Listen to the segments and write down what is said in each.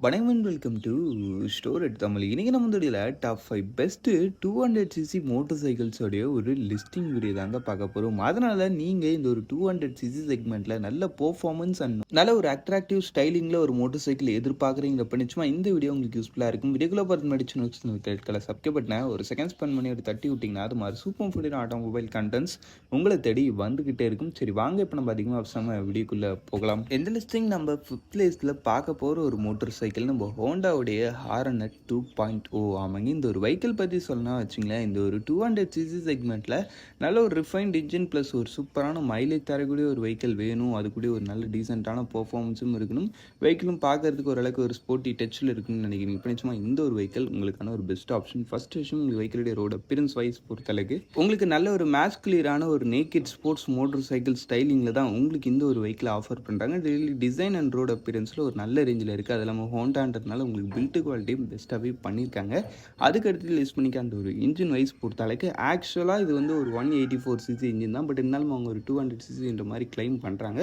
வணக்கம் and welcome to store எட் தமிழ். இன்றைக்கி நம்ம வந்து டாப் 5 பெஸ்ட்டு 200cc மோட்டர் சைக்கிள்ஸோடைய ஒரு லிஸ்டிங் வீடியோ தாங்க பார்க்க போகிறோம். அதனால் நீங்கள் இந்த ஒரு 200cc செக்மெண்ட்டில் நல்ல பெர்ஃபார்மன்ஸ் அண்ட் நல்ல ஒரு அட்ராக்டிவ் ஸ்டைலிங்கில் ஒரு மோட்டர் சைக்கிள் எதிர்பார்க்குறீங்க நிச்சயமா இந்த வீடியோ உங்களுக்கு யூஸ்ஃபுல்லாக இருக்கும். வீடியோக்குள்ள பார்த்து மடிச்சு ரெட் சப்ஸ்கிரைப் பட்டனை ஒரு செகண்ட் ஸ்பெண்ட் பண்ணி ஒரு தட்டி விட்டிங்கன்னா அது மாதிரி சூப்பர் ஃபுட் ஆட்டோமொபைல் கண்டென்ட்ஸ் உங்களை தேடி வந்துக்கிட்டே இருக்கும். சரி வாங்க இப்போ நம்ம அதிகமாக அவசரமாக வீடியோக்குள்ளே போகலாம். எந்த லிஸ்டிங் நம்ம 5th பிளேஸில் பார்க்க போகிற ஒரு மோட்டர் சைக்கிள் நம்ம ஹோண்டாவுடைய ஹார்னட் 2.0 ஆமாங்க. இந்த ஒரு வெஹிக்கிள் பற்றி சொல்லணும் வச்சுங்களேன். இந்த ஒரு 200cc செக்மெண்ட்டில் நல்ல ஒரு ரிஃபைன்ட் இன்ஜின் ப்ளஸ் ஒரு சூப்பரான மைலேஜ் தரக்கூடிய ஒரு வெஹிக்கிள் வேணும். அது கூட ஒரு நல்ல டீசெண்டான பெர்ஃபார்மன்ஸும் இருக்கணும். வெஹிக்கிளும் பார்க்கறதுக்கு ஓரளவுக்கு ஒரு ஸ்போர்ட்டி டச்சில் இருக்குன்னு நினைக்கிறீங்க. இப்போ நிச்சயமா இந்த ஒரு வெஹிக்கிள் உங்களுக்கான ஒரு பெஸ்ட் ஆப்ஷன். ஃபர்ஸ்ட் விஷயம் உங்களுக்கு வெஹிக்கிளுடைய ரோட அப்பியரன்ஸ் வைஸ் பொறுத்தளவுக்கு உங்களுக்கு நல்ல ஒரு மேஸ்குலியரான ஒரு நேக்கட் ஸ்போர்ட்ஸ் மோட்டர் சைக்கிள் ஸ்டைலிங்கில் தான் உங்களுக்கு இந்த ஒரு வெஹிக்கிள் ஆஃபர் பண்ணுறாங்க. டெய்லி டிசைன் அண்ட் ரோட் அப்பியரன்ஸில் ஒரு நல்ல ரேஞ்சில் இருக்குது. அது இல்லாமல் ஹோண்டான்றதுனால உங்களுக்கு பில்ட் குவாலிட்டியும் பெஸ்ட்டாகவே பண்ணியிருக்காங்க. அதுக்கு அடுத்து லிஸ்ட் பண்ணிக்க அந்த ஒரு இன்ஜின் வைஸ் பொறுத்தளவுக்கு ஆக்சுவலாக இது வந்து ஒரு 184cc இன்ஜின் தான். பட் இருந்தாலும் அவங்க ஒரு 200cc மாதிரி கிளைம் பண்ணுறாங்க.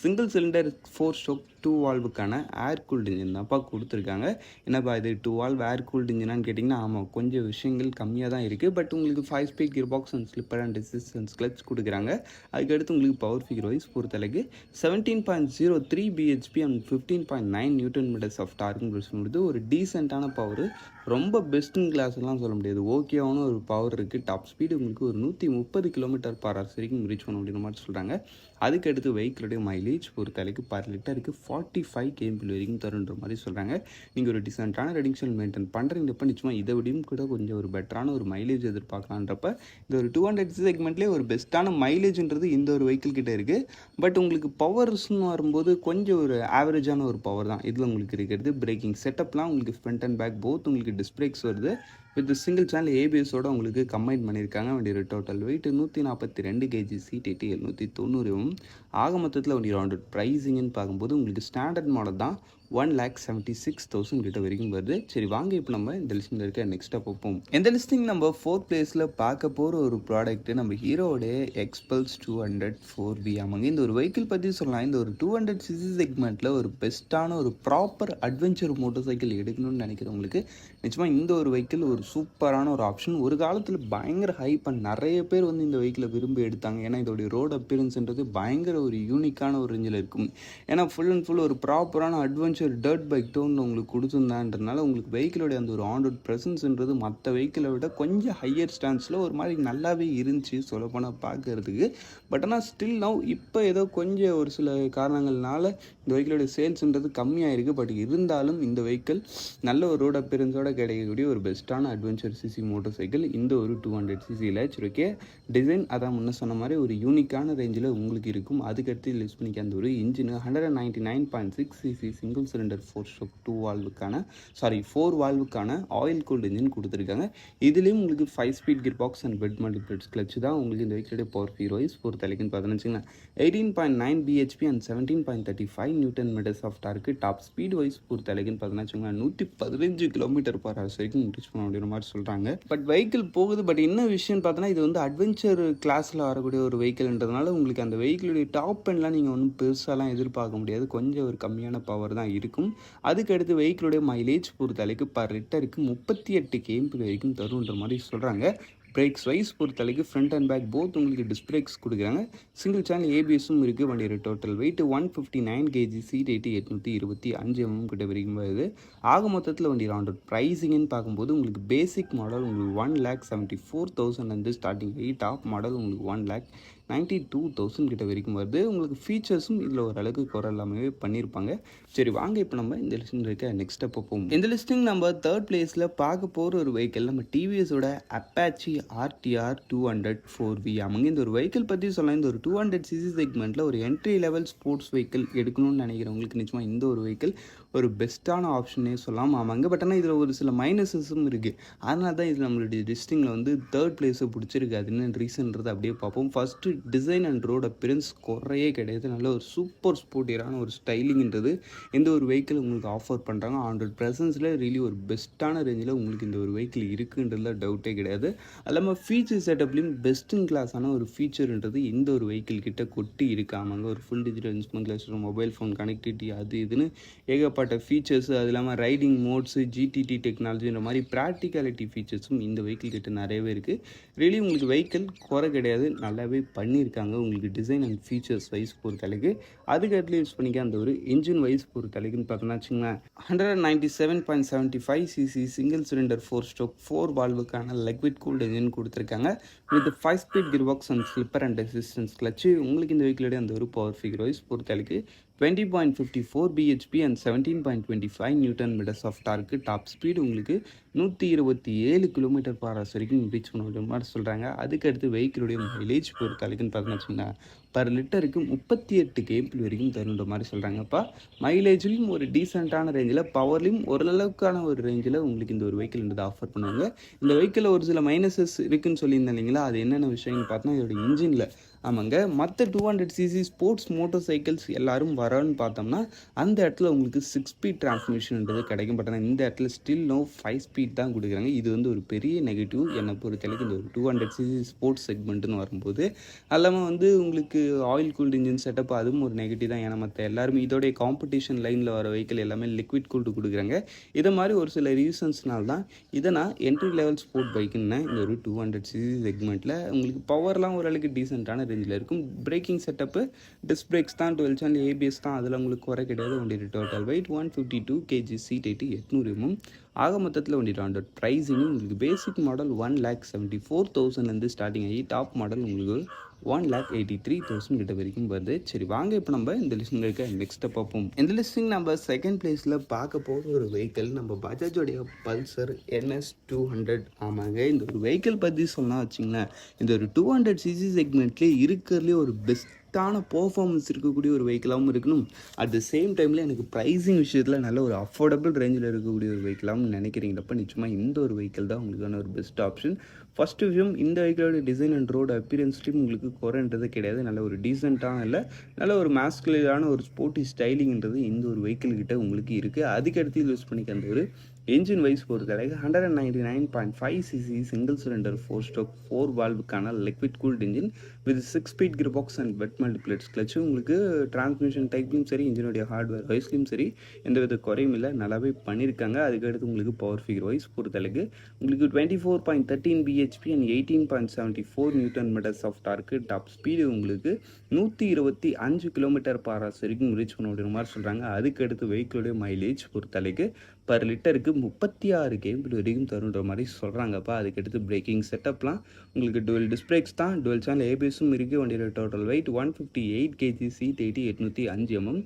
சிங்கிள் சிலிண்டர் 4 ஸ்ட்ரோக் 2 வால்வுக்கான ஏர் கூல்டு இன்ஜின் தான்ப்பா கொடுத்துருக்காங்க. என்னப்பா இது 2 வால்வ் ஏர் கூல்டு இன்ஜினான்னு கேட்டிங்கன்னா ஆமாம், கொஞ்சம் விஷயங்கள் கம்மியாக தான் இருக்குது. பட் உங்களுக்கு 5 speed gear box and slipper and resistance clutch கொடுக்குறாங்க. அதுக்கடுத்து உங்களுக்கு பவர் ஃபிகர் வைஸ் பொறுத்தளவுக்கு 17.03 bhp and 15.9 newton metres of டார்க்னு சொல்லுறது ஒரு டீசெண்டான பவர். ரொம்ப பெஸ்ட்டுன்னு கிளாஸ்லாம் சொல்ல முடியாது, ஓகேவான ஒரு பவர் இருக்குது. டாப் ஸ்பீடு உங்களுக்கு ஒரு 130 km/h வரைக்கும் ரீச் பண்ண முடியுற மாதிரி சொல்கிறாங்க. அதுக்கடுத்து வெஹிக்கிளுடைய மைலேஜ் பொறுத்தளவுக்கு பர் லிட்டருக்கு 45 km வரைக்கும் தருன்ற மாதிரி சொல்கிறாங்க. நீங்கள் ஒரு டீசெண்டான ரெடிங்ஷன் மெயின்டைன் பண்ணுறீங்கப்ப நிச்சயமாக இதை விடையும் கூட கொஞ்சம் ஒரு பெட்டரான ஒரு மைலேஜ் எதிர்பார்க்கலான்றப்ப இந்த ஒரு 200cc செக்மெண்ட்லேயே ஒரு பெஸ்ட்டான மைலேஜ்ன்றது இந்த ஒரு வெஹிக்கிள் கிட்டே இருக்குது. பட் உங்களுக்கு பவர்ஸ்னு வரும்போது கொஞ்சம் ஒரு ஆவரேஜான ஒரு பவர் தான் இதில் உங்களுக்கு இருக்கிறது. பிரேக்கிங் செட்டப்லாம் உங்களுக்கு ஃப்ரண்ட் அண்ட் பேக் போத் உங்களுக்கு டிஸ்க் பிரேக்ஸ் வருது. வித் சிங்கிள் சேனல் ஏபிஎஸோட உங்களுக்கு கம்பைன் பண்ணியிருக்காங்க. வண்டியோட டோட்டல் வெயிட் 142 kg, சீட் 790. ஆக மொத்தத்தில் வண்டி ரவுண்ட் ப்ரைஸிங்னு பார்க்கும்போது உங்களுக்கு ஸ்டாண்டர்ட் மாடல் தான் 1,76,000 கிட்ட வரைக்கும் வருது. சரி வாங்க இப்போ நம்ம இந்த லிஸ்டில் இருக்க நெக்ஸ்ட்டாக பார்ப்போம். இந்த லிஸ்டிங் நம்ம 4th பிளேஸில் பார்க்க போகிற ஒரு ப்ராடக்ட் நம்ம ஹீரோடைய எக்ஸ்பல்ஸ் 200 4V ஆமாங்க. இந்த ஒரு வெஹிக்கிள் பற்றி சொல்லலாம். இந்த ஒரு 200cc செக்மெண்ட்டில் ஒரு பெஸ்ட்டான ஒரு ப்ராப்பர் அட்வென்ச்சர் மோட்டர் சைக்கிள் எடுக்கணும்னு நினைக்கிறவங்களுக்கு நிச்சயமாக இந்த ஒரு வெஹிக்கிள் ஒரு சூப்பரான ஒரு ஆப்ஷன். ஒரு காலத்தில் பயங்கர ஹைப் அண்ட் நிறைய பேர் வந்து இந்த வெஹிக்கிளை விரும்பி எடுத்தாங்க. ஏன்னா இதோடைய ரோடு அப்பியரன்ஸ்ன்றது பயங்கர ஒரு யூனிக்கான ஒரு ரேஞ்சில் இருக்கும். ஏன்னா ஃபுல் அண்ட் ஃபுல் ஒரு ப்ராப்பரான அட்வென்ச்சர் டர்ட் பைக் டோன் உங்களுக்கு கொடுத்துருந்தான்றதுனால உங்களுக்கு வெஹிக்கிளோடைய அந்த ஒரு ஆன் ரோட் ப்ரெசன்ஸ்ன்றது மற்ற வெஹிக்கிளை விட கொஞ்சம் ஹையர் ஸ்டான்ஸில் ஒரு மாதிரி நல்லாவே இருந்துச்சு சொல்லப்போனால் பார்க்கறதுக்கு. பட் ஆனால் ஸ்டில் நவ் இப்போ ஏதோ கொஞ்சம் ஒரு சில காரணங்கள்னால இந்த வெஹிக்கிளோடைய சேல்ஸ்ன்றது கம்மியாக இருக்குது. பட் இருந்தாலும் இந்த வெஹிக்கிள் நல்ல ஒரு ரோட் அப்பியரன்ஸோட கிடைக்கக்கூடிய ஒரு பெஸ்ட்டான அட்வென்ச்சர் சிசி மோட்டர் சைக்கிள் இந்த ஒரு 200cc ஓகே. டிசைன் அதான் முன்ன சொன்ன மாதிரி ஒரு யூனிக்கான ரேஞ்சில் உங்களுக்கு இருக்கும். அதுக்கடுத்து லிஸ்ட் பண்ணிக்க அந்த ஒரு engine 199.6cc single cylinder 4 stroke 2 வால்வுக்கான 4 வால்வுக்கான ஆயில் கூல்டு இன்ஜின் கொடுத்துருக்காங்க. இதுலேயும் உங்களுக்கு 5 speed gear box and wet multiplates clutch தான் உங்களுக்கு இந்த வெஹிக்கிளுடைய பவர் ஃபீர் வைஸ் பொறுத்தளவுக்குன்னு பார்த்தீங்கன்னா 18.9 bhp and 17.35 newton metres of torque. Top speed wise பொறுத்தளவுக்குன்னு பார்த்தீங்கன்னா 115 km/h வரைக்கும் ரீச் பண்ண முடியுற மாதிரி சொல்கிறாங்க. பட் வெஹிக்கிள் போகுது. பட் என்ன விஷயம்னு பார்த்தோன்னா இது வந்து அட்வென்ச்சர் கிளாஸில் வரக்கூடிய ஒரு வெஹிக்கிள்ன்றதுனால உங்களுக்கு அந்த வெஹிக்கிளுடைய டாப் எண்ட்லாம் நீங்கள் ஒன்றும் பெருசாலாம் எதிர்பார்க்க முடியாது. கொஞ்சம் ஒரு கம்மியான பவர் தான் இருக்கும். அதுக்கடுத்து வெஹிக்கிளுடைய மைலேஜ் பொறுத்தளவுக்கு பர் லிட்டருக்கு 38 km வரைக்கும் தருன்ற மாதிரி சொல்கிறாங்க. பிரேக்ஸ் வைஸ் பொறுத்தளவுக்கு ஃப்ரண்ட் அண்ட் பேக் போத் உங்களுக்கு டிஸ்க் பிரேக்ஸ் கொடுக்குறாங்க. சிங்கிள் சேனல் ஏபிஎஸும் இருக்குது. வண்டியோட டோட்டல் வெயிட் 159 kg, சீட் 825 கிட்ட வரைக்கும் வருது. ஆக மொத்தத்தில் வண்டி ரவுண்ட் ப்ரைஸிங்னு பார்க்கும்போது உங்களுக்கு பேசிக் மாடல் உங்களுக்கு 1,74,000 வந்து ஸ்டார்டிங். டாப் மாடல் உங்களுக்கு 1,92,000 கிட்ட வரைக்கும் வருது. உங்களுக்கு ஃபீச்சர்ஸும் இதில் ஓரளவுக்கு குறை எல்லாமே பண்ணியிருப்பாங்க. சரி வாங்க இப்போ நம்ம இந்த லிஸ்டில் இருக்க நெக்ஸ்ட் அப்போ போவோம். இந்த லிஸ்டிங் நம்ம 3rd பிளேஸில் பார்க்க போகிற ஒரு வெஹிக்கிள் நம்ம டிவிஎஸோட அப்பாச்சி RTR 200 4V ஆமாங்க. இந்த ஒரு வெஹிக்கிள் பற்றி சொல்லலாம். இந்த ஒரு 200cc செக்மெண்ட்டில் ஒரு என்ட்ரி லெவல் ஸ்போர்ட்ஸ் வெஹிக்கிள் எடுக்கணும்னு நினைக்கிறவங்களுக்கு நிச்சயமாக இந்த ஒரு வெஹிக்கிள் ஒரு பெஸ்ட்டான ஆப்ஷனே சொல்லலாம் ஆமாங்க. பட் ஆனால் இதில் ஒரு சில மைனஸஸும் இருக்குது. அதனால தான் இது நம்மளுடைய லிஸ்டிங்கில் வந்து 3rd பிளேஸை பிடிச்சிருக்கு. அது என்ன ரீசன்றது அப்படியே பார்ப்போம். First design and road appearance குறையே கிடையாது. நல்ல ஒரு சூப்பர் ஸ்போர்ட்டியரான ஒரு ஸ்டைலிங்ன்றது இந்த ஒரு வெஹிக்கிள் உங்களுக்கு ஆஃபர் பண்ணுறாங்க. ஆண்ட்ராய்ட் ப்ரெசன்ஸில் ரியலி ஒரு பெஸ்ட்டான ரேஞ்சில் உங்களுக்கு இந்த ஒரு வெஹிக்கிள் இருக்குன்றதுல டவுட்டே கிடையாது. அது இல்லாமல் ஃபீச்சர் செட்டப்லேயும் பெஸ்ட் இன் கிளாஸான ஒரு ஃபீச்சர்ன்றது இந்த ஒரு வெஹிக்கிள் கிட்ட கொட்டி இருக்காமாங்க. ஒரு full digital instrument cluster, mobile phone connectivity, அது இதுன்னு ஏகப்பட்ட ஏகப்பட்ட ஃபீச்சர்ஸ், அது இல்லாமல் ரைடிங் மோட்ஸு, ஜிடிடி டெக்னாலஜின்ற மாதிரி ப்ராக்டிகாலிட்டி ஃபீச்சர்ஸும் இந்த வெஹிக்கிள் கிட்ட நிறையவே இருக்குது. ரியலி உங்களுக்கு வெஹிக்கிள் குறை கிடையாது, நல்லாவே பண்ணியிருக்காங்க உங்களுக்கு டிசைன் அண்ட் ஃபீச்சர்ஸ் வைஸ் பொறுத்தளவுக்கு. அதுக்கடுத்து யூஸ் பண்ணிக்க அந்த ஒரு இன்ஜின் வைஸ் பொறுத்தளவுக்குன்னு பார்த்தோன்னா வச்சுங்களேன், 197.75 சிசி சிங்கிள் சிலிண்டர் 4 ஸ்ட்ரோக் 4 வால்வுக்கான லிக்விட் கூல்டு இன்ஜின் கொடுத்துருக்காங்க. With 5 speed gear box and slipper and resistance clutch. உங்களுக்கு இந்த வெஹிக்கிளோட அந்த ஒரு பவர் ஃபிகர் வைஸ் பொறுத்தளவுக்கு 20.54 bhp and 17.25 newton metres of torque. Top speed உங்களுக்கு 127 கிலோமீட்டர் பர் ஹவர்ஸ் வரைக்கும் ரீச் பண்ண மாதிரி சொல்கிறாங்க. அதுக்கடுத்து வெஹிக்கிளுடைய மைலேஜ் பொறுத்தளவுக்குன்னு பார்த்தோன்னு வச்சுக்கோங்க, பர் லிட்டருக்கு 38 கேபிள் வரைக்கும் தருன்ற மாதிரி சொல்கிறாங்கப்பா. மைலேஜ்லையும் ஒரு டீசெண்டான ரேஞ்சில், பவர்லையும் ஓரளவுக்கான ஒரு ரேஞ்சில் உங்களுக்கு இந்த ஒரு வெஹிக்கிள்ன்றது ஆஃபர் பண்ணுவாங்க. இந்த வெஹிக்கிளில் ஒரு சில மைனஸஸ் இருக்குன்னு சொல்லியிருந்தேன் இல்லைங்களா, அது என்னென்ன விஷயம்னு பார்த்தோன்னா இதோட இன்ஜினில். ஆமாங்க, மற்ற 200cc ஸ்போர்ட்ஸ் மோட்டார் சைக்கிள்ஸ் எல்லாரும் வரோன்னு பார்த்தோம்னா அந்த இடத்துல உங்களுக்கு 6 ஸ்பீட் டிரான்ஸ்மிஷன்ன்றது கிடைக்கும். பட் ஆனால் இந்த இடத்துல ஸ்டில் 5 ஸ்பீட் தான் கொடுக்குறாங்க. இது வந்து ஒரு பெரிய நெகட்டிவ் என்னை பொறுத்தளவுக்கு இந்த ஒரு 200cc ஸ்போர்ட்ஸ் செக்மெண்ட்டுன்னு வரும்போது. அல்லாமல் வந்து உங்களுக்கு ஆயில் கூல்டு இன்ஜின் செட்டப், அதுவும் ஒரு நெகட்டிவ் தான். ஏன்னா மற்ற எல்லாருமே இதோடைய காம்படிஷன் லைனில் வர வெஹிக்கிள் எல்லாமே லிக்விட் கூல்டு கொடுக்குறாங்க. இதை மாதிரி ஒரு சில ரீசன்ஸ்னால தான் இதை நான் என்ட்ரி லெவல் ஸ்போர்ட் பைக்குன்னு இந்த ஒரு 200cc செக்மெண்ட்டில் உங்களுக்கு பவர்லாம் ஓரளவுக்கு டீசெண்டான ரேஞ்சில் இருக்கும். பிரேக்கிங் செட்டப்பு டிஸ்க் பிரேக்ஸ் தான், 12 சேனல் ஏபிஎஸ் தான், அதில் உங்களுக்கு குறை கிடையாது. வண்டியோட total weight 152 kg, seat 800 mm. ஆக மொத்தத்தில் வண்டியோட ப்ரைஸிங் உங்களுக்கு பேசிக் மாடல் 1,74,000 ஸ்டார்டிங் ஆகி டாப் மாடல் உங்களுக்கு 1,83,000 கிட்ட வரைக்கும் வருது. சரி வாங்க இப்போ நம்ம இந்த லிஸ்டில் இருக்க நெக்ஸ்ட்டை பார்ப்போம். இந்த லிஸ்டிங் நம்ம செகண்ட் பிளேஸில் பார்க்க போகிற ஒரு வெஹிக்கிள் நம்ம பஜாஜோடைய பல்சர் NS200. ஆமாங்க, இந்த ஒரு வெஹிக்கிள் பற்றி சொன்னால் வச்சிங்களேன், இந்த ஒரு 200cc செக்மெண்ட்லேயே இருக்கிறதுலே ஒரு பெஸ்ட்டான பர்ஃபார்மன்ஸ் இருக்கக்கூடிய ஒரு வெஹிக்கிளாகவும் இருக்கணும். அட் த சேம் டைமில் எனக்கு ப்ரைஸிங் விஷயத்தில் நல்ல ஒரு அஃபோர்டபுள் ரேஞ்சில் இருக்கக்கூடிய ஒரு வெஹிக்கிளாகவும் நினைக்கிறீங்களப்ப நிச்சயமாக இந்த ஒரு வெஹிக்கிள் தான் உங்களுக்கான ஒரு பெஸ்ட் ஆப்ஷன். ஃபஸ்ட்டு விஷயம், இந்த வெஹிக்கிளோட டிசைன் அண்ட் ரோடு அப்பியரன்ஸ்லையும் உங்களுக்கு குறைன்றது கிடையாது. நல்ல ஒரு டீசெண்டான இல்லை, நல்ல ஒரு மாஸ்குலரான ஒரு ஸ்போர்ட்டி ஸ்டைலிங்கிறது இந்த ஒரு வெஹிக்கிள் கிட்ட உங்களுக்கு இருக்குது. அதுக்கடுத்து யூஸ் பண்ணிக்க அந்த ஒரு என்ஜின் வைஸ் பொறுத்தளவுக்கு 199.5 சிசி சிங்கிள் சிலிண்டர் 4 ஸ்ட்ரோக் 4 வால்வுக்கான liquid cooled engine with 6 speed gear box and wet multiplates clutch. உங்களுக்கு டிரான்ஸ்மிஷன் டைப்லையும் சரி, இன்ஜினுடைய ஹார்ட்வேர் வைஸ்லையும் சரி எந்த வித குறையும் இல்லை, நல்லாவே பண்ணியிருக்காங்க. அதுக்கடுத்து உங்களுக்கு பவர் ஃபிகர் வைஸ் பொறுத்தளவுக்கு உங்களுக்கு 24.13 bhp and 18.74 newton metres of torque. Top speed உங்களுக்கு 125 கிலோமீட்டர் பர் ஹவர்ஸ் வரைக்கும் ரீச் பண்ண முடியுற மாதிரி சொல்கிறாங்க. அதுக்கடுத்து வெஹிக்கிளுடைய மைலேஜ் பொறுத்தளவுக்கு பர் லிட்டருக்கு 36 கேபிள் வரைக்கும் தருன்ற மாதிரி சொல்கிறாங்கப்பா. அதுக்கடுத்து பிரேக்கிங் செட்டப்லாம் உங்களுக்கு டுவெல் டிஸ்க் பிரேக்ஸ் தான், டுவெல் சேனல் ஏபிஎஸும் இருக்குது. வண்டியோட total weight 158 kg, seat 805 mm.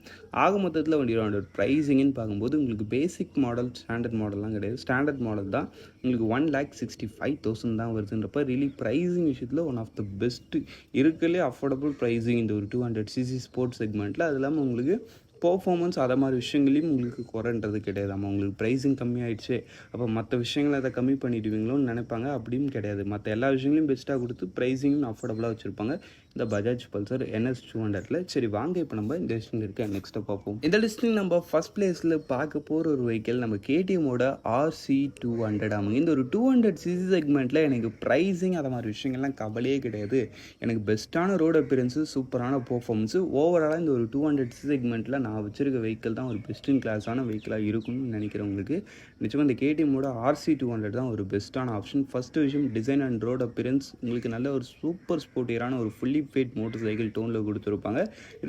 ஆக மொத்தத்தில் வண்டியோட ப்ரைஸிங்னு பார்க்கும்போது உங்களுக்கு பேசிக் மாடல் ஸ்டாண்டர்ட் மாடல்லாம் கிடையாது, ஸ்டாண்டர்ட் மாடல் தான் உங்களுக்கு 1,65,000 தான் வருதுன்றப்ப ரியலி ப்ரைஸிங் விஷயத்தில் ஒன் ஆஃப் த பெஸ்ட்டு இருக்கிறதுலே அஃபோர்டபுள் ப்ரைஸிங் இந்த ஒரு 200cc ஸ்போர்ட்ஸ் செக்மெண்ட்டில். அது இல்லாமல் உங்களுக்கு பர்ஃபார்மன்ஸ் அதை மாதிரி விஷயங்களையும் உங்களுக்கு குறைன்றது கிடையாது. நம்ம உங்களுக்கு ப்ரைஸிங் கம்மியாயிடுச்சு அப்போ மற்ற விஷயங்களை அதை கம்மி பண்ணிடுவீங்களோன்னு நினைப்பாங்க, அப்படியும் கிடையாது. மற்ற எல்லா விஷயங்களையும் பெஸ்ட்டாக கொடுத்து ப்ரைஸிங்கும் அஃபோர்டபுளாக வச்சுருப்பாங்க இந்த பஜாஜ் பல்சர் NS200. சரி வாங்க இப்போ நம்ம இந்த லிஸ்டிங் இருக்க நெக்ஸ்ட்டை பார்ப்போம். இந்த லிஸ்டிங் நம்ம ஃபஸ்ட் பிளேஸில் பார்க்க போகிற ஒரு வெஹிக்கிள் நம்ம KTMோட RC200. ஆமாங்க, இந்த ஒரு 200cc செக்மெண்ட்டில் எனக்கு ப்ரைஸிங் அதை மாதிரி விஷயங்கள்லாம் கவலையே கிடையாது. எனக்கு பெஸ்ட்டான ரோடு அப்பியரன்ஸு, சூப்பரான பர்ஃபார்மன்ஸு, ஓவராலாக இந்த ஒரு 200cc செக்மெண்ட்டில் நான் வச்சிருக்க வெஹிக்கிள் தான் ஒரு பெஸ்ட் இன் கிளாஸான வெஹிக்கிளாக இருக்கும்னு நினைக்கிறவங்களுக்கு நிச்சயமாக இந்த KTMோட RC200 தான் ஒரு பெஸ்ட்டான ஆப்ஷன். ஃபஸ்ட்டு விஷயம், டிசைன் அண்ட் ரோடு அப்பியரன்ஸ் உங்களுக்கு நல்ல ஒரு சூப்பர் ஸ்போர்ட்டியரான ஒரு ஃபுல்லி ஃபேட் மோட்டர் சைக்கிள் டோனில் கொடுத்துருப்பாங்க.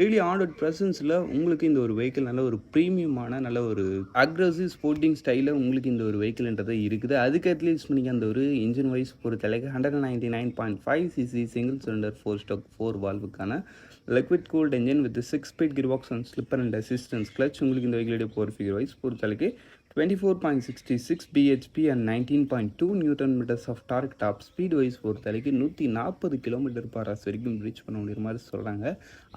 ரியலி ஆன் ப்ரெசன்ஸில் உங்களுக்கு இந்த ஒரு வெஹிக்கிள் நல்ல ஒரு ப்ரீமியமான நல்ல ஒரு அக்ரெசிவ் ஸ்போர்ட்டிங் ஸ்டைலில் உங்களுக்கு இந்த ஒரு வெஹிக்கிள்ன்றது இருக்குது. அதுக்கு அட்லீஸ்ட் நீங்கள் அந்த ஒரு இன்ஜின் வைஸ் பொறுத்தளவுக்கு 199.5 சிசி சிங்கிள் சிலிண்டர் 4 ஸ்ட்ரோக் 4 வால்வுக்கான liquid cooled engine with 6 speed gear box and slipper and assistance clutch. உங்களுக்கு இந்த வெஹிக்கிளுடைய பவர் ஃபிகர் வைஸ் பொறுத்தளவுக்கு 24.66 bhp and 19.2 newton metres of torque. Top speed wise பொறுத்தளவுக்கு 140 kilometre per hours வரைக்கும் reach பண்ண முடியுற மாதிரி சொல்கிறாங்க.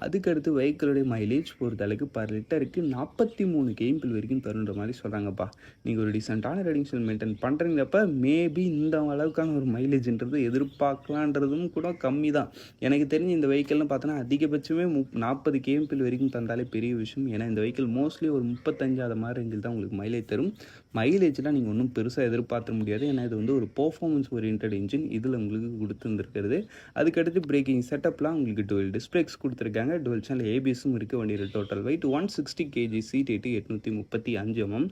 அதுக்கடுத்து வெஹிக்கிளுடைய மைலேஜ் பொறுத்தளவுக்கு பர் லிட்டருக்கு 43 கேபிள் வரைக்கும் தருன்ற மாதிரி சொல்கிறாங்கப்பா. நீங்கள் ஒரு டீசெண்டான ரைடிங் மெயின்டைன் பண்ணுறீங்கப்ப மேபி இந்த அளவுக்கான ஒரு மைலேஜ்ன்றது எதிர்பார்க்கலான்றதும் கூட கம்மி தான். எனக்கு தெரிஞ்சு இந்த வெஹிக்கிள்னு பார்த்தோன்னா அதிகபட்ச குறைந்தபட்சமே 40 கேஎம்பிஎல் வரைக்கும் தந்தாலே பெரிய விஷயம். ஏன்னா இந்த வெஹிக்கிள் மோஸ்ட்லி ஒரு 35 அது மாதிரி ரேஞ்சில் தான் உங்களுக்கு மைலேஜ் தரும். மைலேஜ்லாம் நீங்கள் ஒன்றும் பெருசாக எதிர்பார்க்க முடியாது. ஏன்னா இது வந்து ஒரு பெர்ஃபார்மன்ஸ் ஓரியன்டட் இன்ஜின் இதில் உங்களுக்கு கொடுத்துருந்துருக்கிறது. அதுக்கடுத்து பிரேக்கிங் செட்டப்லாம் உங்களுக்கு டுவெல் டிஸ்க் பிரேக்ஸ் கொடுத்துருக்காங்க. டுவெல் சேனல் ஏபிஎஸும் இருக்க வண்டியோட total weight 160 KG, seat height 835 mm.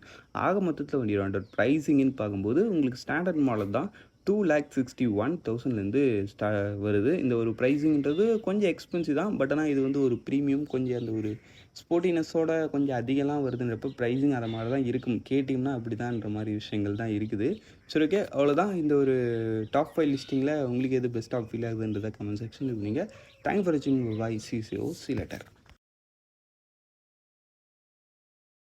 ஆக மொத்தத்தில் வண்டியோட ப்ரைஸிங்னு பார்க்கும்போது உங்களுக்கு ஸ்டாண்டர்ட் மாடல் தான் 2,61,000லேருந்து வருது. இந்த ஒரு ப்ரைஸிங்கிறது கொஞ்சம் எக்ஸ்பென்சிவ் தான். பட் ஆனால் இது வந்து ஒரு ப்ரீமியம், கொஞ்சம் அந்த ஒரு ஸ்போர்ட்டினஸோட கொஞ்சம் அதிகமாக வருதுன்றப்ப ப்ரைஸிங் அதை மாதிரி தான் இருக்கும். கேட்டிங்கன்னா அப்படி தான்ன்ற மாதிரி விஷயங்கள் தான் இருக்குது. சரி, ஓகே, அவ்வளோதான். இந்த ஒரு டாப் 5 லிஸ்டிங்கில் உங்களுக்கு எது பெஸ்ட்டாக ஃபீல் ஆகுதுன்றதை கமெண்ட் செக்ஷனில் நீங்கள். தேங்க்ஸ் ஃபார் வாட்சிங். பாய், சி யூ லேட்டர்.